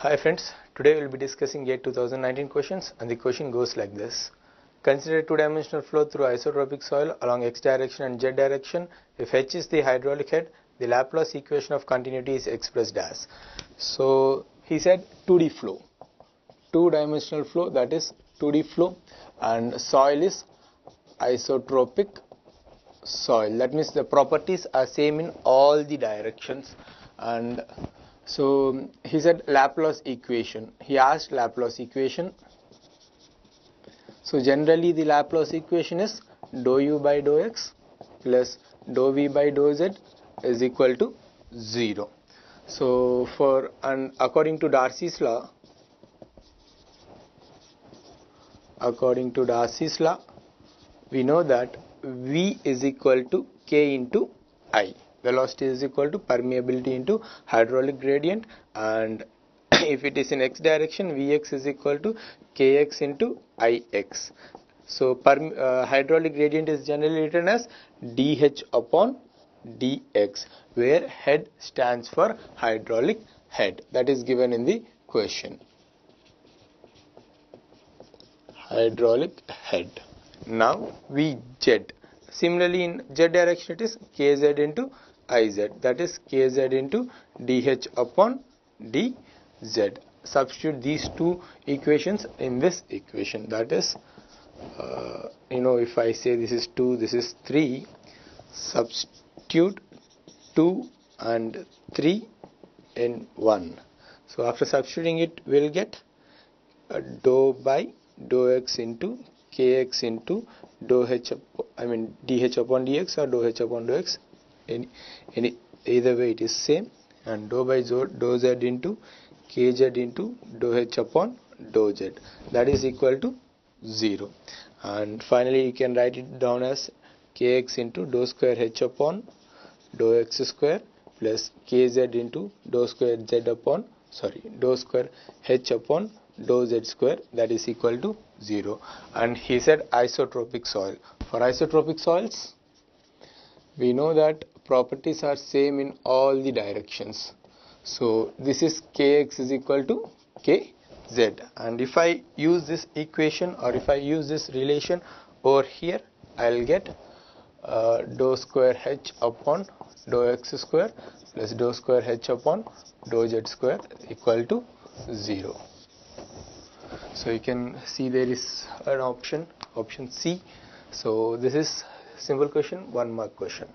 Hi friends, today we will be discussing GATE 2019 questions, and the question goes like this. Consider a two-dimensional flow through isotropic soil along x direction and z direction. If h is the hydraulic head, the Laplace equation of continuity is expressed as. So he said 2D flow, two-dimensional flow, that is 2D flow, and soil is isotropic soil. That means the properties are same in all the directions. And so he said Laplace equation. He asked Laplace equation. So generally the Laplace equation is dou u by dou x plus dou v by dou z is equal to 0. So according to Darcy's law, we know that V is equal to K into I. Velocity is equal to permeability into hydraulic gradient, and if it is in x direction, Vx is equal to Kx into Ix. So hydraulic gradient is generally written as dH upon dx, where head stands for hydraulic head. That is given in the question. Hydraulic head. Now Vz. Similarly in z direction it is Kz into Iz, that is Kz into dH upon dz. Substitute these two equations in this equation, that is if I say this is 2, this is 3, substitute 2 and 3 in 1. So after substituting it, we will get dou by dou x into Kx into dou h, dH upon dx or dou h upon dou x. Either way it is same, and dou by dou z into Kz into dou h upon dou z, that is equal to 0. And finally you can write it down as Kx into dou square h upon dou x square plus Kz into dou square h upon dou z square, that is equal to 0. And he said isotropic soil. For isotropic soils, we know that properties are same in all the directions. So this is Kx is equal to Kz, and if I use this equation or if I use this relation over here, I will get dou square h upon dou x square plus dou square h upon dou z square equal to 0. So you can see there is an option C. So this is simple question, 1 mark question.